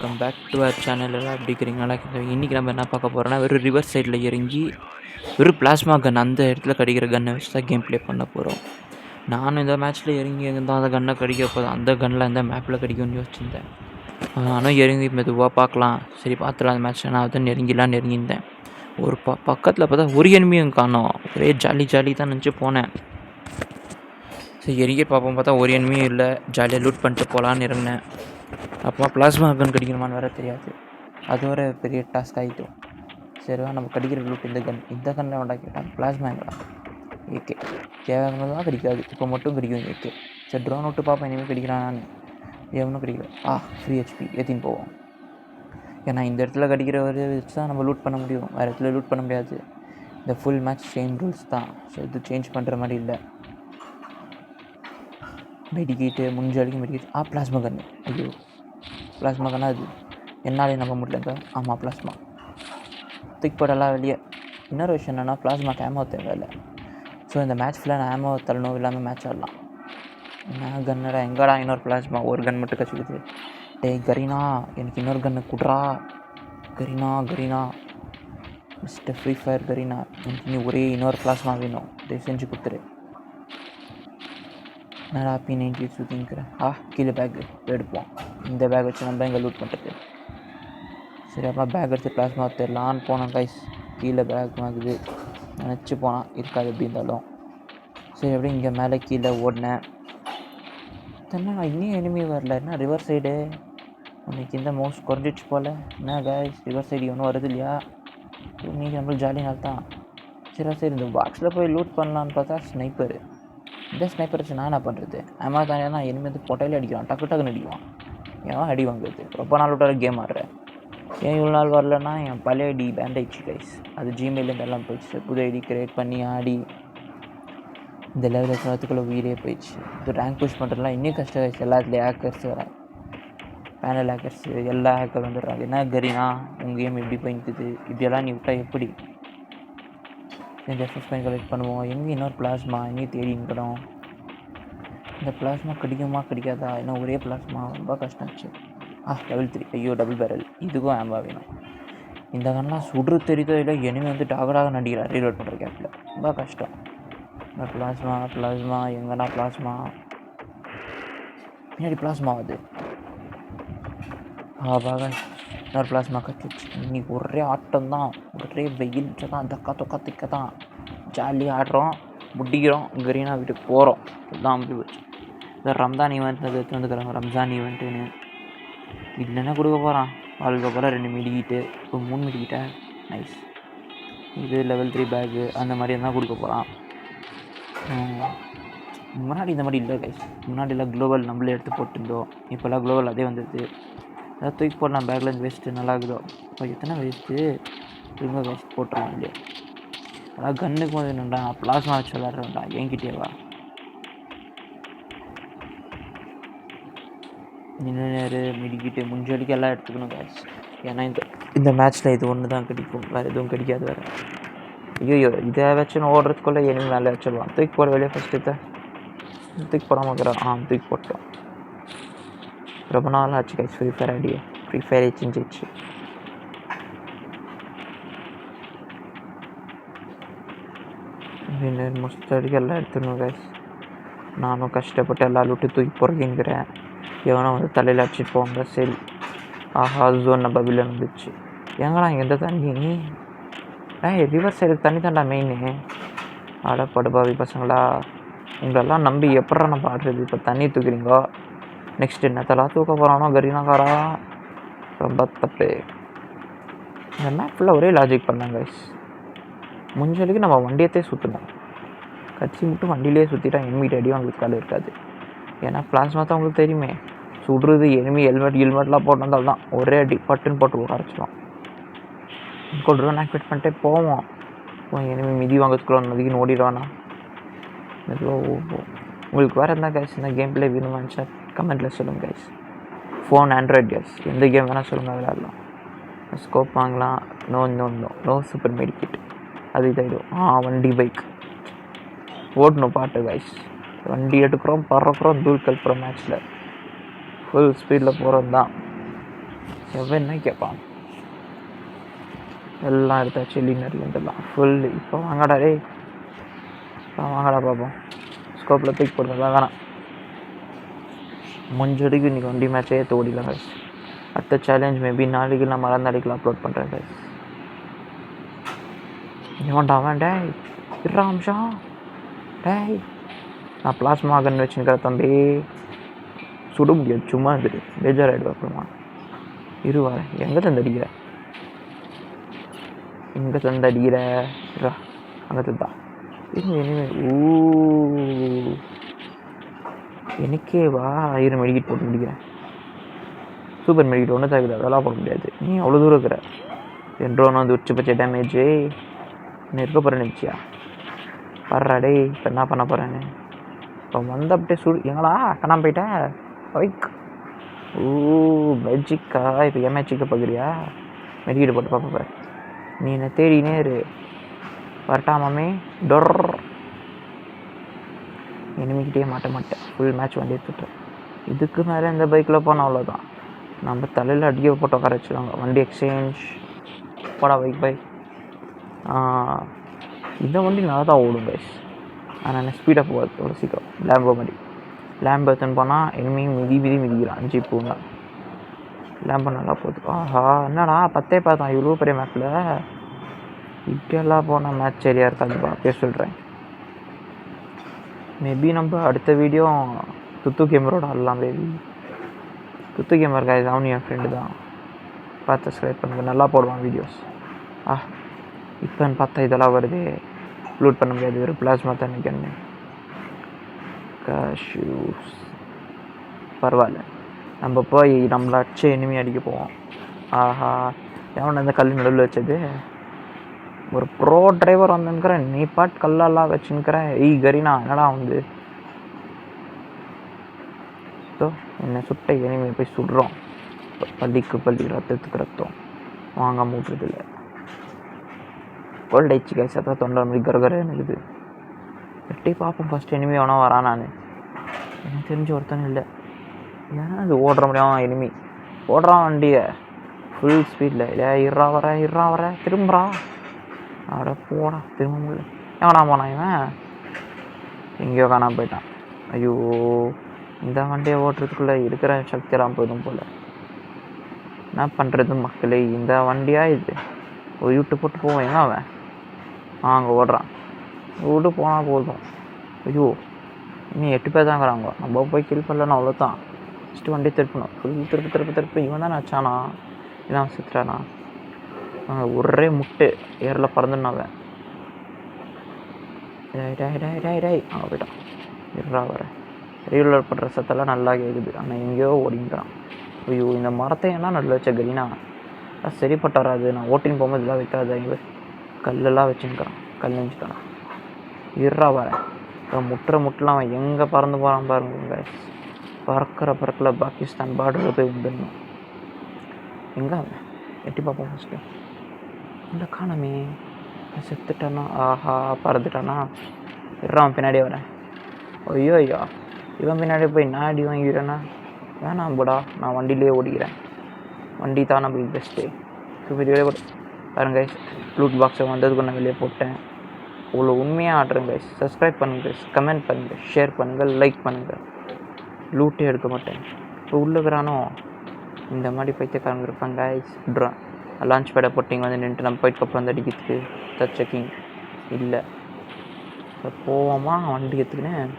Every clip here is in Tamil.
Welcome back to our channel. எல்லாம் எப்படி இருக்கிறீங்க? நல்லா இருக்கிறீங்க? இன்றைக்கி நம்ம என்ன பார்க்க போகிறோன்னா வெறும் ரிவர் சைடில் இறங்கி வெறும் பிளாஸ்மா கன் அந்த இடத்துல கடிக்கிற கன்னை வச்சு தான் கேம் ப்ளே பண்ண போகிறோம். நானும் இந்த மேட்ச்சில் இறங்கி இருந்தால் அந்த கன்னை கடிக்க போதும், அந்த கன்னில் அந்த மேப்பில் கடிக்கும்னு யோசிச்சிருந்தேன். நானும் இறங்கி மெதுவாக பார்க்கலாம், சரி பார்த்துலாம் அந்த மேட்ச்சில் நான் அதை நெருங்கியிருந்தேன். ஒரு பக்கத்தில் பார்த்தா ஒரு எனிமியும் காணோம். ஒரே ஜாலி தான் நினச்சி போனேன். சரி இறங்கி பார்ப்போம், பார்த்தா ஒரு எனிமியும் இல்லை. ஜாலியாக லூட் பண்ணிட்டு போகலான்னு இறங்கினேன். அப்போ பிளாஸ்மா கன் கடிக்கணுமான்னு வேறு தெரியாது. அது ஒரு பெரிய டாஸ்க் ஆகிட்டோம். சரிவா, நம்ம கடிக்கிற லூட் இந்த கன்னில் வேண்டா கேட்டால் பிளாஸ்மாங்களா ஏகே தேவையானது தான் கடிக்காது. இப்போ மட்டும் கடிக்கும் ஏகே. சரி ட்ரோன் விட்டு பார்ப்பேன், இனிமேல் கடிக்கிறான். நான் எவனும் கடிக்கல. ஃப்ரீ ஹெச்பி ஏற்றின்னு போவோம். ஏன்னா இந்த இடத்துல கடிக்கிறவரை வச்சு தான் நம்ம லூட் பண்ண முடியும், வேறு இடத்துல லூட் பண்ண முடியாது. இந்த ஃபுல் மேட்ச் சேம் ரூல்ஸ் தான். ஸோ இது சேஞ்ச் பண்ணுற மாதிரி இல்லை. மெடிக்கேட்டு முடிஞ்ச வரைக்கும் மெடிக்கேட். பிளாஸ்மா கன்று. ஐயோ பிளாஸ்மா கன்னா அது என்னாலே நம்ப முடியலங்க. ஆமாம் பிளாஸ்மா தூக்கி போடலாம் வெளியே. இன்னொரு விஷயம் என்னென்னா பிளாஸ்மாக்கு ஆமோ தேவையில்லை. ஸோ இந்த மேட்ச் ஃபுல்லாக நான் ஆமோ தள்ளணும் இல்லாமல் மேட்ச் ஆடலாம். என்ன கன்னடா எங்கடா இன்னொரு பிளாஸ்மா? ஒரு கன் மட்டும் கச்சிக்குது. டேய் கரீனா, எனக்கு இன்னொரு கன்று குட்ரா. Kareena mister free fire Kareena, எனக்கு நீ ஒரே இன்னொரு பிளாஸ்மா வேணும், தயவு செஞ்சு கொடுத்துரு. என்னடா P90 சுற்றிங்கிறேன். கீழே பேக்கு எடுப்போம். இந்த பேக் வச்சு நம்ம எங்கே லூட் பண்ணுறது? சரி அப்புறம் பேக் எடுத்து பிளாஸ்மா தெரியலான்னு போனோம் கைஸ். கீழே பேக் ஆகுது நினச்சி போனால் இருக்காது எப்படி இருந்தாலும். சரி அப்படியே இங்கே மேலே கீழே ஓடினேன். என்ன இன்னும் எனிமி வரல? என்ன ரிவர் சைடு இன்னைக்கு இந்த மோஸ்ட் குறைஞ்சிச்சு போல். என்ன கைஸ் ரிவர் சைடு ஒன்றும் வருது இல்லையா? இன்னைக்கு நம்மளுக்கு ஜாலி நாள் தான். சரி இந்த பாக்ஸில் போய் லூட் பண்ணலான்னு பார்த்தா ஸ்னைப்பரு. இந்த ஸ்னைப்பர் வச்சு நான் என்ன பண்ணுறது? ஆமாம் தானே தான் எனிமி வந்து பொட்டையிலே அடிக்கிறான், டக்குன்னு அடிக்குவான். ஏன் அடி வாங்குறது? ரொம்ப நாள் விட்டாலும் கேம் ஆடுறேன். ஏன் இவ்வளோ நாள் வரலன்னா என் பழைய ஐடி பேண்ட் ஆயிடுச்சு கைஸ். அது ஜிமெயிலேருந்து எல்லாம் போயிடுச்சு. புது ஐடி க்ரியேட் பண்ணி ஆடி இந்த லெவலில் வரத்துக்குள்ளே உயிரே போயிடுச்சு. இது ரேங்க் புஷ் பண்ணுறதுலாம் இன்னும் கஷ்டம் கைஸ். எல்லாத்துலேயும் ஹேக்கர்ஸ் வரேன், பேனல் ஹேக்கர்ஸ், எல்லா ஹேக்கர் வந்துடுறாங்க. என்ன கரீனா உங்கள் கேம் எப்படி போயிட்டுது? இப்படியெல்லாம் நீ விட்டா எப்படி? இந்த எஃப்எஸ் பாயிண்ட் கலெக்ட் பண்ணுவோம். எங்கே இன்னொரு பிளாஸ்மா எங்கேயும் தேடி நிற்கணும். இந்த பிளாஸ்மா கடிக்குமா கடிக்காதா? ஏன்னா ஒரே பிளாஸ்மா ரொம்ப கஷ்டம்ச்சு. லெவல் 3. ஐயோ டபுள் பேரல். இதுக்கும் ஆம்பா வேணும். இந்த கண்ணெலாம் சுடுற தெரியுதோ இல்லை, எனிமே வந்து டாகடாக நடிக்கிறார் ரீலோட் பண்ணுற கேப்பில். ரொம்ப கஷ்டம். இந்த பிளாஸ்மா எங்கன்னா பிளாஸ்மா பின்னாடி பிளாஸ்மா ஆகுது. பாக இன்னொரு பிளாஸ்மா கத்திச்சு. இன்னைக்கு ஒரே ஆட்டம் தான், ஒரே வெயில் தான், தக்கா தொக்கா திக்க தான். ஜாலியாக ஆடுறோம், முடிக்கிறோம், கரீனா வீட்டுக்கு போகிறோம். இதுதான் அப்படி போச்சு. இந்த ரம்ஜான் ஈவெண்ட் எடுத்து வந்துக்கிறாங்க. ரம்ஜான் ஈவெண்ட்டுன்னு இதில் என்ன கொடுக்க போகிறான்? வாழ்க்கை போல் 2 மெடிக்கிட்டு, இப்போ 3 மெடிக்கிட்டேன். நைஸ். இது லெவல் 3 பேக்கு அந்த மாதிரி இருந்தால் கொடுக்க போகிறான். முன்னாடி இந்த மாதிரி இல்லை கைஸ். முன்னாடிலாம் குளோபல் நம்மளே எடுத்து போட்டுருந்தோம். இப்போல்லாம் குளோபல் அதே வந்துடுது. அதாவது தூக்கி போடலாம் பேக்லேருந்து. வேஸ்ட்டு நல்லா இருக்குதோ? இப்போ எத்தனை வேஸ்ட்டு திரும்ப வேஸ்ட் போட்டுருவோம் இல்லையா? அதான் கன்னுக்கு போது என்னண்டா பிளாஸ்மா வச்சு விளாட்றேன்டா என்கிட்டேவா? இன்னொரு மெடிக்கிட்டு முடிஞ்ச வரைக்கும் எல்லாம் எடுத்துக்கணும் கேஸ். ஏன்னா இந்த மேட்ச்சில் இது ஒன்று தான் கிடைக்கும், வேறு எதுவும் கிடைக்காது வேறு. ஐயோ இதை வச்சு ஓடுறதுக்குள்ளே எனிமி வேலை வச்சிடலாம். தூக்கி போட வெளியே ஃபஸ்ட்டு தூக்கி போடாமல் இருக்கிறான். தூக்கி போட்டோம். ரொம்ப நாள் ஆச்சு guys free fire idea. Free fire செஞ்சிச்சு. மொஸ்ட் அடிக்க எல்லாம் எடுத்துடணும் கைஸ். நானும் கஷ்டப்பட்டு எல்லா லூட்டு தூக்கி போடுறேங்கிறேன். எவனோ வந்து தலையில் அடிச்சுட்டு போவாங்க. சரி ஜோன் நம்ம வில்லன் வந்துச்சு. எங்கடா இங்கே எந்த தண்ணி? ரிவர் சைடு தண்ணி தாண்டா மெயின்னு. படுபாவி பசங்களா, உங்களெல்லாம் நம்பி எப்படா நம்ம ஆடுறது? இப்போ தண்ணி தூக்குறீங்கோ, நெக்ஸ்ட் என்னத்தெல்லாம் தூக்க போகிறானோ கரீனாக்காரா. ரொம்ப தப்பு. இந்த மேப் ஃபுல்லாக ஒரே லாஜிக் பண்ணாங்க கைஸ். முடிஞ்ச வரைக்கும் நம்ம வண்டியத்தே சுற்றணும். கட்சி மட்டும் வண்டியிலே சுற்றிட்டா எனிமிட்டு அடி அவங்களுக்கு கால் இருக்காது. ஏன்னா பிளாஸ்மா தான் உங்களுக்கு தெரியுமே, சுடுறது. எனிமி ஹெல்மெட்லாம் போட்டு வந்தால் தான் ஒரே அடி பட்டுன்னு போட்டு உரைச்சிடும். ட்ரோன் ஆக்டிவேட் பண்ணிட்டே போவோம். எனிமி மிதி வாங்கிறதுக்குள்ள மதிக்குன்னு ஓடிடுவானா? உங்களுக்கு வேறு இருந்தால் கைஸ் இந்த கேம் பிளே வேணுமான்னு சார் கமெண்ட்டில் சொல்லுங்கள் கைஸ். ஃபோன் ஆண்ட்ராய்ட் கைஸ், எந்த கேம் வேணால் சொல்லுங்கள், விளையாடலாம். ஸ்கோப் வாங்கலாம். No super medkit. அது இதாகிடும். வண்டி பைக் ஓடணும் பாட்டு கைஸ். வண்டி எடுக்கிறோம், பறக்கிறோம், தூள் கல்ப்புறோம். மேட்ச்சில் ஃபுல் ஸ்பீடில் போகிறது தான். எவன் கேட்பான். எல்லாம் எடுத்தாச்சு லீனர்லேருந்துலாம் ஃபுல். இப்போ வாங்கடா டே, இப்போ வாங்கடா பார்ப்போம். ஸ்கோப்பில் பிக் போடுறதா வேணாம். முடிஞ்சதுக்கு இன்றைக்கி வண்டி மேட்சே ஓடிடலாம் கைஸ். அடுத்த சேலஞ்ச் மேபி நாளைக்கு நான் மறந்தாடிக்கெலாம் அப்லோட் பண்ணுறேன் கைஸ். இவன்டா அவன் டேய் 2 நிமிஷம் டேய். நான் பிளாஸ்மா கன் வச்சுக்கிற தம்பி, சுட முடியாது சும்மா இருந்துட்டு பேஜாராகிடுவேன் அப்புறமா. இருவாரு எங்கே தந்தடிக்கிற, எங்கே தந்தடிக்கிற அங்கே தந்தா இனிமே. எனக்கே வா ஆயிரம் மெடிக்கிட் போட்டு முடிக்கிறேன். சூப்பர் மெடிக்கிட் ஒன்றும் தகுது, அதெல்லாம் போட முடியாது. நீ அவ்வளோ தூரம் இருக்கிற. என் ட்ரோன் வந்து உச்சி பச்சை டேமேஜு இன்னும் இருக்க போகிறேன்னு நினச்சியா வர்றா டே. இப்போ என்ன பண்ண போகிறேன்னு இப்போ வந்து அப்படியே எங்களா கண்ணாம போயிட்டேன் ஒய்க். மேஜிக்கா இப்போ ஏன் மேஜிக்கை பார்க்குறியா? மெடிக்கிட்டு போட்டு பார்ப்ப. நீ என்னை தேடினே இரு. வரட்டாமே டொர். இனிமேக்கிட்டே மாட்டேன். ஃபுல் மேட்ச் வண்டி எடுத்துட்டேன். இதுக்கு மேலே இந்த பைக்கில் போனால் அவ்வளோதான். நம்ம தலையில் அடிக்க போட்டு உட்கார வச்சுருவாங்க. வண்டி எக்ஸ்சேஞ்ச் போடா பை. இந்த வண்டி நல்லா தான் ஓடும் கைஸ். ஆனால் ஸ்பீடாக போகாது அவ்வளோ சீக்கிரம். லேம்போ மாதிரி லேம்போ எடுத்துன்னு போனால் இனிமே மிதிக்கிறான் ஜிப்புன்னா. லேம்போ நல்லா போகுது. ஆஹா என்னடா 10 பார்த்தோம் இவ்வளோ பெரிய மேப்பில். இப்படியெல்லாம் போனால் மேட்ச் சரியாக இருக்காதுப்பா பேச சொல்கிறேன். மேபி நம்ம அடுத்த வீடியோ துத்து கேமரோட ஆடலாம் பேபி. துத்து கேமர் கைஸ் அவனு என் ஃப்ரெண்டு தான். பார்த்து சப்ஸ்கிரைப் பண்ணுங்கள், நல்லா போடுவான் வீடியோஸ். இப்போன்னு பார்த்தா இதெல்லாம் வருது, அப்லோட் பண்ண முடியாது. ஒரு பிளாஸ்மா தண்ணிக்கண்ணு ஷூஸ் பரவாயில்ல. நம்ம போய் நம்மளை அடிச்சு இனிமே அடிக்க போவோம். ஆஹா எவனை அந்த கல் நடுவில் வச்சது? ஒரு ப்ரோ டிரைவர் வந்துன்னுக்கிறேன், நீ பாட் கல்லெல்லாம் வச்சுன்னுக்கிறேன். கரீனா என்னடா வந்து என்னை சுட்ட இனிமே போய் சுடுறோம். பள்ளி ரத்தத்துக்கு ரத்தம் வாங்க மூட்டுறதில்லை. கோல்ட் ஆயிடுச்சு கைஸ். அதான் தொண்டை மாதிரி கரகர இருக்குது. வெட்டி பார்ப்போம் ஃபஸ்ட் இனிமே எவனா வரான். நான் எனக்கு தெரிஞ்ச ஒருத்தனும் இல்லை. ஏன்னா அது ஓடுற முடியும். இனிமே ஓடுறான் வண்டியை ஃபுல் ஸ்பீடில். இல்லை இறா வர திரும்புறா. அட போடா திரும்ப முடியல. எவனா போனான் இவன்? எங்கேயோ காணாமல் போயிட்டான். ஐயோ இந்த வண்டியை ஓட்டுறதுக்குள்ளே இருக்கிற சக்தியெல்லாம் போதும் போல். என்ன பண்ணுறது மக்களே, இந்த வண்டியாக இது ஒரு யூட்டு போட்டு போவோம். எங்கே அவன்? அங்கே ஓடுறான். விட்டு போனால் போதும். ஐயோ இன்னும் 8 பேர் தாங்கிறாங்க. நம்ம போய் கில் பண்ணலன்னு அவ்வளோதான். ஃபஸ்ட்டு வண்டி திருப்பணும். ஃபுல் திருப்பி இவன் தான் ஆச்சானா இதான் சுற்றுறானா? ஒரே முட்டு ஏரில் பறந்துனாவன். டை அங்கே போயிட்டான். இருறா வர ரீலோட் பண்ணுற சத்தெல்லாம் நல்லா கேட்குது. ஆனால் எங்கேயோ ஓடிங்கிறான். ஐயோ இந்த மரத்தை என்ன நடுவில் வச்ச கரீனா சரிப்பட்டு வராது. நான் ஓட்டின்னு போகும்போது இதெல்லாம் வைக்காது. இங்கே கல்லெல்லாம் வச்சுருக்கான். கல் நெஞ்சுக்கான். இருறா வரேன். முட்டெலாம் அவன் எங்கே பறந்து போகிறான் பாருங்க. பறக்கில் பாகிஸ்தான் பார்டரில் போய் வந்துடணும். எங்கே அவன் எட்டி பார்ப்போம் ஃபஸ்ட்டு. இந்த காணமே செத்துட்டானா? ஆஹா பறந்துட்டானா? இருறான் பின்னாடியே வரேன். ஐயோ இவன் பின்னாடியே போய் நான் அடி வாங்கிக்கிறேன்னா வேணாம் போடா. நான் வண்டியிலே ஓடிக்கிறேன். வண்டி தான் நம்மளுக்கு பெஸ்ட்டு. வீடியோவே கூட பாருங்க கைஸ். லூட் பாக்ஸை வந்ததுக்கு நான் வெளியே போட்டேன். அவ்வளோ உண்மையாக ஆடுறேன் கைஸ். சப்ஸ்கிரைப் பண்ணுங்கள் கைஸ், கமெண்ட் பண்ணுங்கள், ஷேர் பண்ணுங்கள், லைக் பண்ணுங்கள். லூட்டே எடுக்க மாட்டேன். இப்போ உள்ளுக்குறானோ இந்த மாதிரி பைத்தியக்காரங்க இருப்பாங்க கைஸ். விட்றான். லான்ச் பேடை போட்டிங்க வந்து நின்றுட்டு நம்ம போயிட்டு அப்புறம் வந்து அடிக்கிறதுக்கு டச் செக்கிங் இல்லை. இப்போ போவோமா வண்டி எடுத்துக்கினேன்.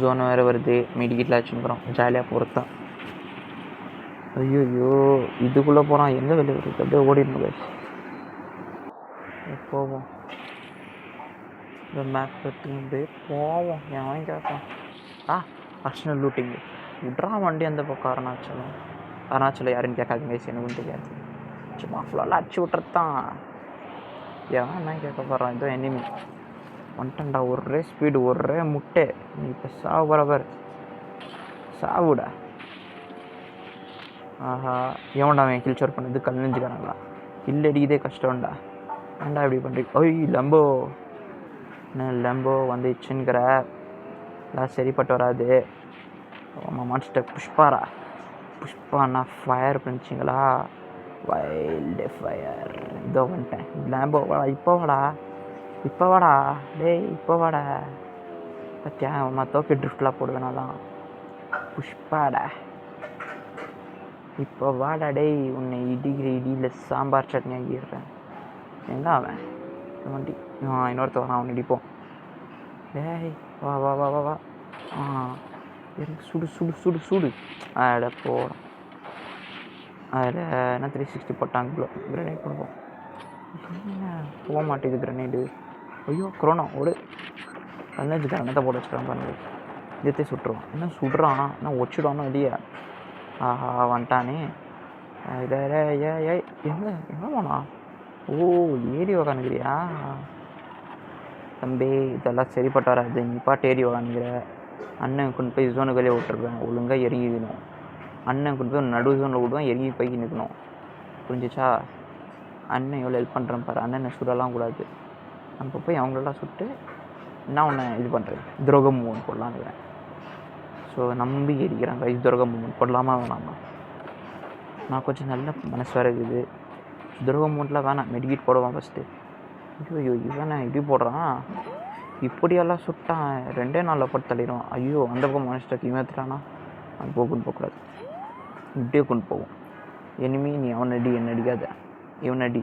ஜோனை வேறு வருது. மீடிக்கிட்டில் வச்சுக்கிறோம். ஜாலியாக போகிறது தான். ஐயோ இதுக்குள்ளே போகிறான். எங்கே வெளியே வருது? அப்படியே ஓடிடணும் கைஸ். போவோம். இந்த மேப் எடுத்துக்கிட்டு போவோம். எவன் கேட்பான்? பர்சனல் லூட்டிங்கு விட்றா வண்டி அந்த பக்கம் அருணாச்சலம் யாருன்னு கேட்காதீங்க கைஸ். எனக்கு தெரியாது. சும்மா ஃபுல்லாக அடிச்சு விட்றது தான். எவன் என்ன கேட்க போகிறான்? இதோ எனிமி வந்துட்டா. ஒரே ஸ்பீடு ஒரே முட்டை. நீ இப்போ சாவு பரபர் சாவுடா. ஆஹா எவன்டா அவன் கில் ஷோர் பண்ணது? கல் நெஞ்சுக்கானாங்களா? கில் அடிக்கதே கஷ்டம்டா. ஏன்டா இப்படி பண்ணுறீங்க? லம்போ வந்துச்சுங்கிற எல்லாம் சரிப்பட்டு வராது. ஆமாம் மான்ஸ்டர் புஷ்பாரா புஷ்பாண்ணா ஃபயர் பண்ணிச்சிங்களா? Wild fire. இதோ வந்துட்டேன். லேம்போ வாடா, இப்போ வாடா டேய், இப்போ வாடா. பத்தியா தோக்கி ட்ரிஃப்ட்லாம் போடுவேனா தான். புஷ்பாடா, இப்போ வாடா டேய், உன்னை இடிக்கிற இடியில் சாம்பார் சட்னி ஆகிடுறேன். எங்க அவன் வண்டி? இன்னொருத்த வரான், அவன் இடிப்போம். டேய் வா வா வா வா வா. சுடு சுடு சுடு சுடு. அட போடும். அதில் என்ன 360 போட்டாங்களோ, கிரனேட் பண்ணுவோம். என்ன போக மாட்டேங்குது கிரனேடு? ஐயோ கொரோனா ஒரு 15 கிரனேட்டை போட்டு வச்சுக்கிறான் பாருங்க. இதே சுட்டுருவான். என்ன சுடுறான், என்ன ஒச்சிடுவானோ இல்லையா? ஆஹா வந்துட்டானே. எங்கே போனா? ஓ ஏறி உக்காந்துக்கிறியா தம்பி? இதெல்லாம் சரிப்பட்டு வராது. நீ பாட்டு ஏறி உக்காந்துக்கிற. அண்ணன் கொண்டு போய் ஜோனுக்கு வெளியே விட்டுருவேன். ஒழுங்காக எரிக்கணும். அண்ணன் கொண்டு போய் நடு ஜோனில் விடுவேன், எரிக்கி போய் நிற்கணும். புரிஞ்சிச்சா? அண்ணன் எவ்வளோ ஹெல்ப் பண்ணுறேன் பாரு. அண்ணனை சுடலாம் கூடாது. நம்ம போய் அவங்களெல்லாம் சுட்டு நான் உன்னை இது பண்ணுறேன். துரோகம் மூமெண்ட் போடலான்னு. ஸோ நம்பி எரிக்கிறாங்க. துரோகம் மூமெண்ட் போடலாமா வேணாமா? நான் கொஞ்சம் நல்ல மனசு வர இருக்குது. துரோகம் மூமெண்ட்லாம் வேணாம், மெடிக்கேட் போடுவான் ஃபஸ்ட்டு. ஐயோ இவன் இப்படி போடுறான். இப்படியெல்லாம் சுட்டான் 2 நாளில் போட்டு தள்ளிடுவான். ஐயோ அந்த பக்கம் மனுஷன் இவன் எடுத்துட்டானா? அது கொண்டு போகக்கூடாது, இப்படியே கொண்டு போவோம். இனிமே நீ அவன் அடி, என்ன அடிக்காத. இவன் அடி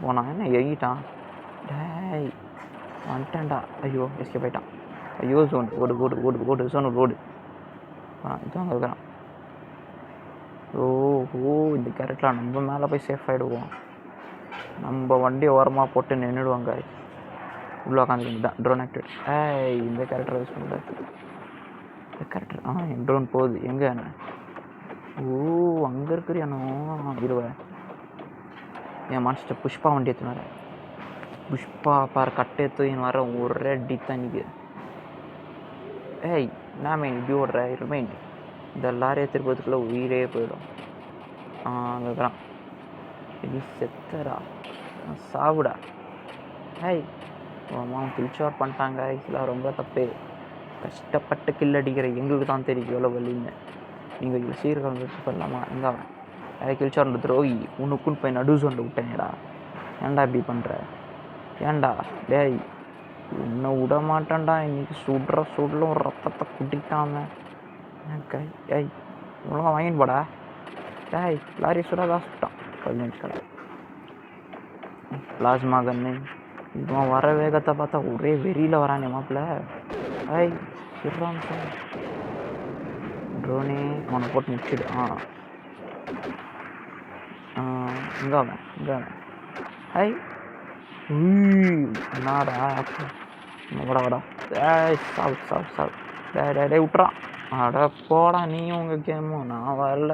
போனான். என்ன எறிட்டான்? டேய் வந்துட்டான்டா. ஐயோ எஸ்கே போயிட்டான். ஐயோ ஜோன் ஓடு ஓடு ஓடு ஓடு ஜோன் ஓடு. இதுவும் இருக்கிறான். ஓ இந்த கேரட்லாம் நம்ம மேலே போய் சேஃப் ஆகிடுவோம். நம்ம வண்டி ஓரமாக போட்டு நின்றுடுவாங்க. உள்ளே உட்காந்துக்கிட்டு தான் ட்ரோன் ஆக்டிவேட். இந்த கேரக்டர் யூஸ் பண்ணுறது. இந்த கேரக்டர் என் ட்ரோன் போகுது. எங்கே என்ன? ஓ அங்கே இருக்கிறியானோ? இருவேன் என் மாஸ்டர் புஷ்பா வண்டி எடுத்துன்னு வரேன். புஷ்பா பாரு கட்டை எடுத்து வர ஒரே அடி தண்ணிக்கு. நான் மெயின் இப்படி ஓடுற ரிமைண்ட். இந்த லாரியை திருப்பத்துக்குள்ளே உயிரே போயிடும். அங்கே இருக்கிறான். இது செத்தரா சாவுடா. அவன் கில்ஷாட் பண்ணிட்டாங்க. இதெல்லாம் ரொம்ப தப்பு. கஷ்டப்பட்டு கில் அடிக்கிற எங்களுக்கு தான் தெரியும் எவ்வளோ வலின்னு. நீங்கள் இவ்வளோ சீர்காலம் வச்சு பண்ணலாமா? எங்கே அவன் கில்ஷாட் துரோகி. உனக்குன்னு போய் நடு சோண்டில் விட்டேனேடா. ஏன்டா இப்படி பண்ணுற? ஏன்டா டேய் உன்னை விட மாட்டேன்டா. இன்னைக்கு சுடலும் ரத்தத்தை குடிக்காம இவ்வளோ வாங்கிட்டு போடா. லாரி சுடாதான் சுட்டான் 15 கடை. பிளாஸ்மா கன்னு. இவன் வர வேகத்தை பார்த்தா ஒரே வெறியில் வரானே மாப்பிள்ள. சொல்கிறான் சார் ட்ரோனே அவனை போட்டு நிற்கிடு. இங்கே அவன் என்னடா வாடா சாவு சாவு சாவு. டே விட்டுறான். அட போடா நீயும் உங்கள் கேமும். நான் வரல.